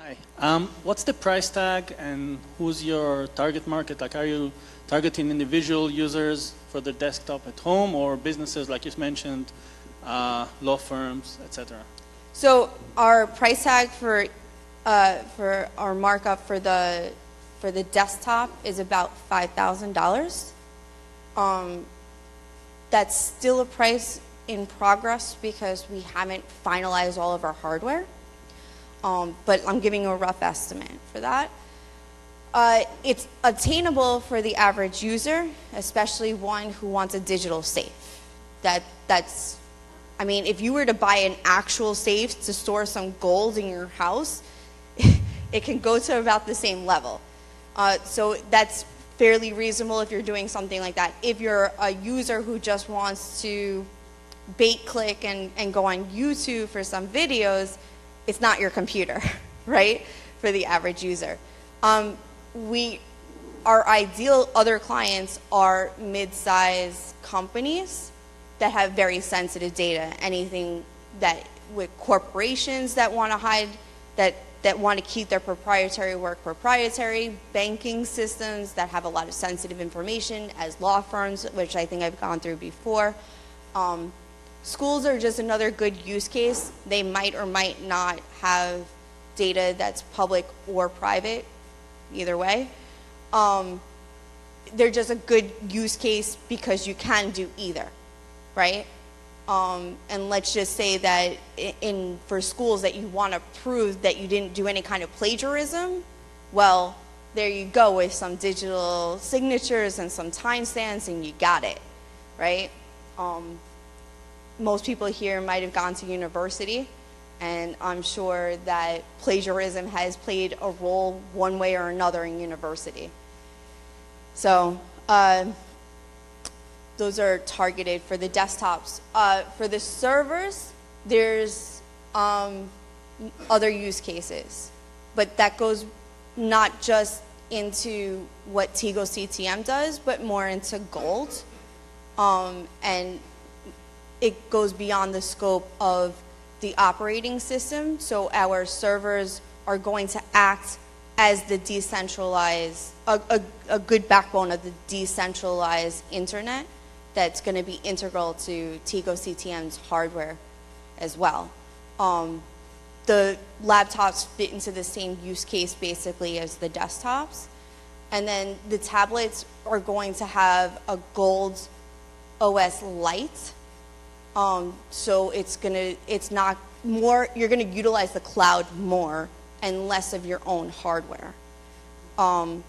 Hi. What's the price tag and who's your target market? Like, are you targeting individual users for the desktop at home or businesses, like you mentioned, law firms, etc.? So our price tag for our markup for the desktop is about $5,000. That's still a price in progress because we haven't finalized all of our hardware. But I'm giving you a rough estimate for that. It's attainable for the average user, especially one who wants a digital safe. I mean, if you were to buy an actual safe to store some gold in your house, it can go to about the same level. So that's fairly reasonable if you're doing something like that. If you're a user who just wants to bait click and go on YouTube for some videos, it's not your computer, right? For the average user. Our ideal other clients are mid-size companies that have very sensitive data. Anything that with corporations that want to hide, that want to keep their proprietary work proprietary, banking systems that have a lot of sensitive information, as law firms, which I think I've gone through before. Schools are just another good use case. They might or might not have data that's public or private, either way. They're just a good use case because you can do either, right? And let's just say that for schools that you want to prove that you didn't do any kind of plagiarism, well, there you go with some digital signatures and some timestamps and you got it, right? Most people here might have gone to university, and I'm sure that plagiarism has played a role one way or another in university. So those are targeted for the desktops. For the servers, there's other use cases, but that goes not just into what Tigo CTM does, but more into Gold, and it goes beyond the scope of the operating system. So our servers are going to act as the decentralized, a good backbone of the decentralized internet that's going to be integral to Tigo CTM's hardware as well. The laptops fit into the same use case basically as the desktops. And then the tablets are going to have a Gold OS Lite. So you're gonna utilize the cloud more and less of your own hardware. And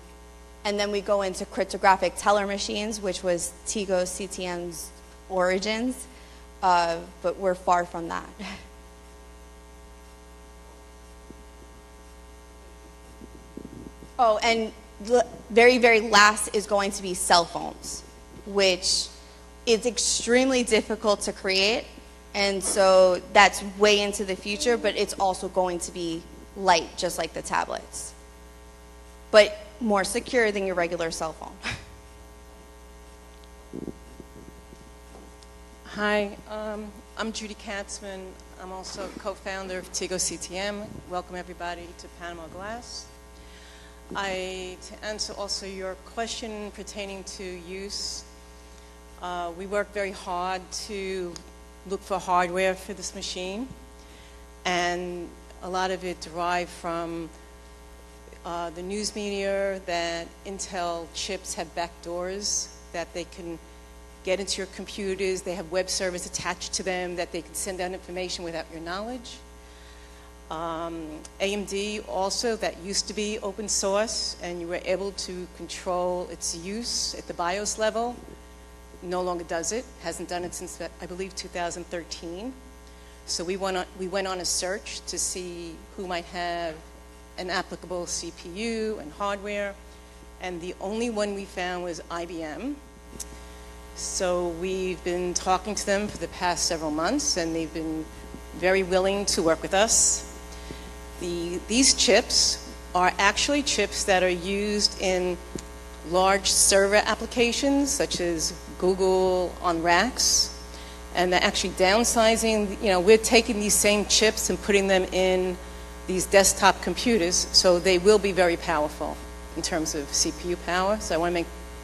then we go into cryptographic teller machines, which was Tigo CTM's origins, but we're far from that. Oh, and the very, very last is going to be cell phones, which is extremely difficult to create, and so that's way into the future, but it's also going to be light, just like the tablets, but more secure than your regular cell phone. Hi, I'm Judy Katzman. I'm also co-founder of Tigo CTM. Welcome everybody to Panama Glass. To answer also your question pertaining to use, we worked very hard to look for hardware for this machine, and a lot of it derived from the news media that Intel chips have backdoors that they can get into your computers. They have web servers attached to them that they can send out information without your knowledge. AMD also, that used to be open source, and you were able to control its use at the BIOS level. No longer does it. Hasn't done it since, I believe, 2013. So we went on a search to see who might have an applicable CPU and hardware, and the only one we found was IBM. So we've been talking to them for the past several months, and they've been very willing to work with us. These chips are actually chips that are used in large server applications, such as Google on racks, and they're actually downsizing. You know, we're taking these same chips and putting them in these desktop computers, so they will be very powerful in terms of CPU power. So I want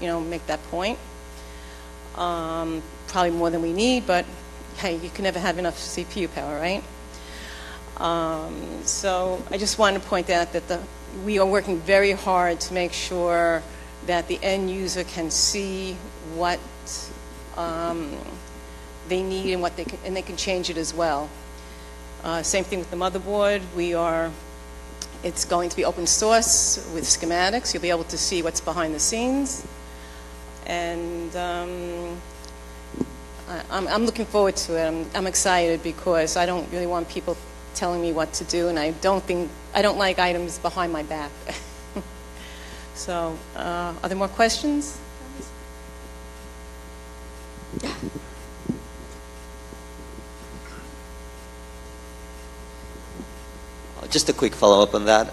to make that point. Probably more than we need, but hey, you can never have enough CPU power, right? So I just wanted to point out that we are working very hard to make sure that the end user can see what they need and and they can change it as well. Same thing with the motherboard. It's going to be open source with schematics. You'll be able to see what's behind the scenes. And I'm looking forward to it. I'm excited because I don't really want people telling me what to do, and I don't like items behind my back. So, are there more questions? Yeah. Just a quick follow-up on that.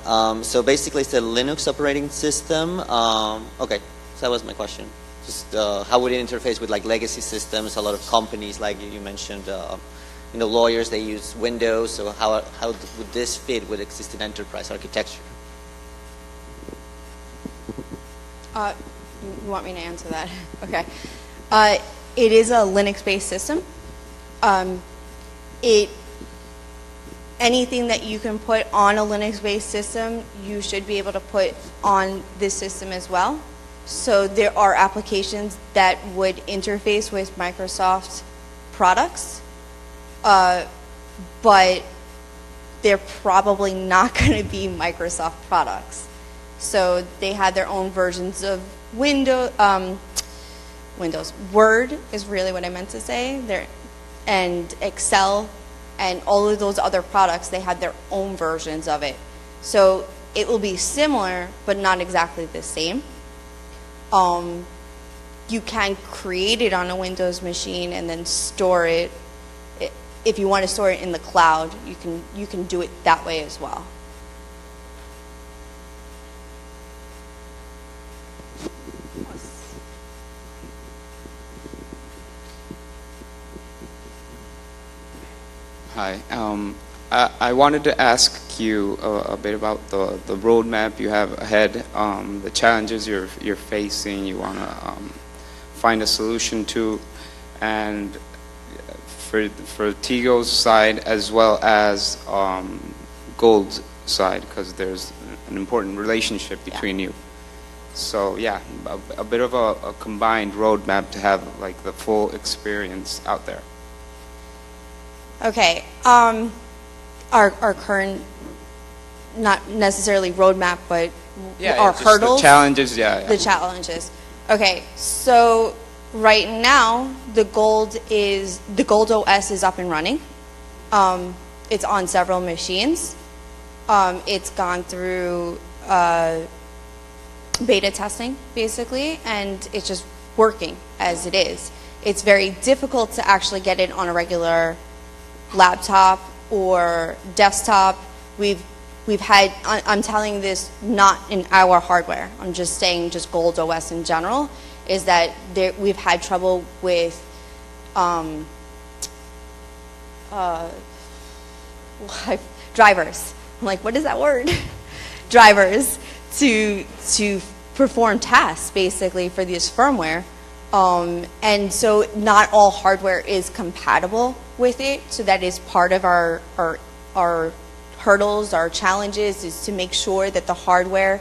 So basically, it's a Linux operating system. Okay, so that was my question. Just how would it interface with like legacy systems? A lot of companies, like you mentioned, lawyers, they use Windows. So how would this fit with existing enterprise architecture? You want me to answer that? Okay. It is a Linux-based system. Anything that you can put on a Linux-based system, you should be able to put on this system as well. So there are applications that would interface with Microsoft products, but they're probably not going to be Microsoft products. So they have their own versions of Windows. Word is really what I meant to say. And Excel and all of those other products, they have their own versions of it. So it will be similar, but not exactly the same. You can create it on a Windows machine and then store it. If you want to store it in the cloud, you can do it that way as well. Hi. I wanted to ask you a bit about the roadmap you have ahead, the challenges you're facing, you want to find a solution to, and for Tigo's side as well as Gold's side, because there's an important relationship between you. So yeah, a bit of a combined roadmap to have like the full experience out there. Okay, our current, not necessarily roadmap, but our hurdles. The challenges, yeah. The challenges. Okay, so right now the Gold OS is up and running. It's on several machines. It's gone through beta testing basically, and it's just working as it is. It's very difficult to actually get it on a regular laptop or desktop. We've had, I'm telling this not in our hardware, I'm just saying just Gold OS in general, is that we've had trouble with drivers. I'm like, what is that word? Drivers to perform tasks basically for this firmware. And so not all hardware is compatible with it, so that is part of our hurdles, our challenges, is to make sure that the hardware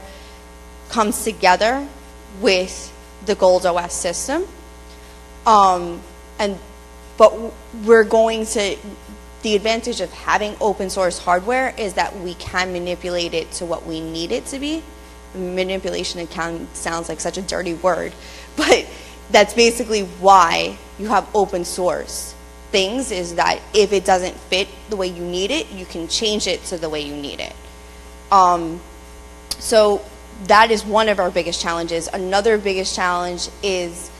comes together with the Gold OS system. But we're going to, the advantage of having open source hardware is that we can manipulate it to what we need it to be. Manipulation sounds like such a dirty word, but that's basically why you have open source things, is that if it doesn't fit the way you need it, you can change it to the way you need it. So that is one of our biggest challenges. Another biggest challenge is,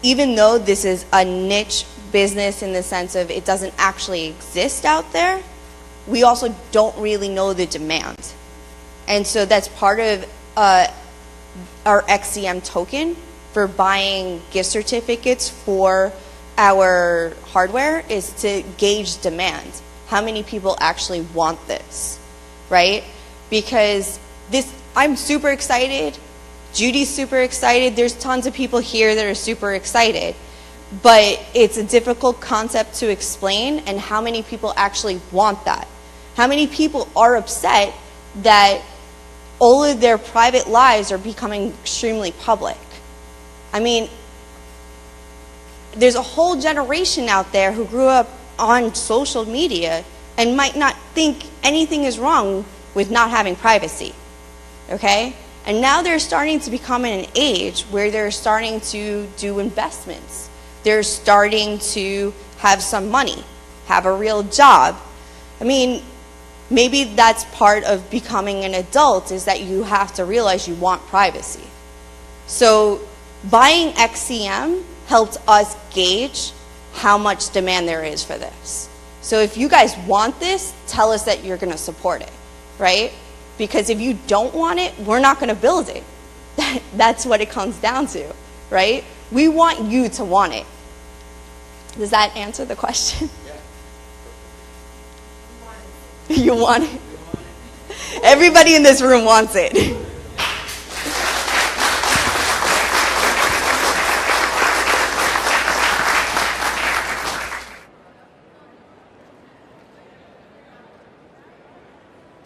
even though this is a niche business in the sense of it doesn't actually exist out there, we also don't really know the demand. And so that's part of our XCM token for buying gift certificates for our hardware, is to gauge demand. How many people actually want this? right? Because I'm super excited. Judy's super excited. There's tons of people here that are super excited. But it's a difficult concept to explain, and how many people actually want that? How many people are upset that all of their private lives are becoming extremely public? I mean, there's a whole generation out there who grew up on social media and might not think anything is wrong with not having privacy, okay? And now they're starting to become in an age where they're starting to do investments. They're starting to have some money, have a real job. I mean, maybe that's part of becoming an adult, is that you have to realize you want privacy. So buying XCM helped us gauge how much demand there is for this. So if you guys want this, tell us that you're going to support it, right? Because if you don't want it, we're not going to build it. That's what it comes down to, right? We want you to want it. Does that answer the question? Yeah. You want it? Everybody in this room wants it.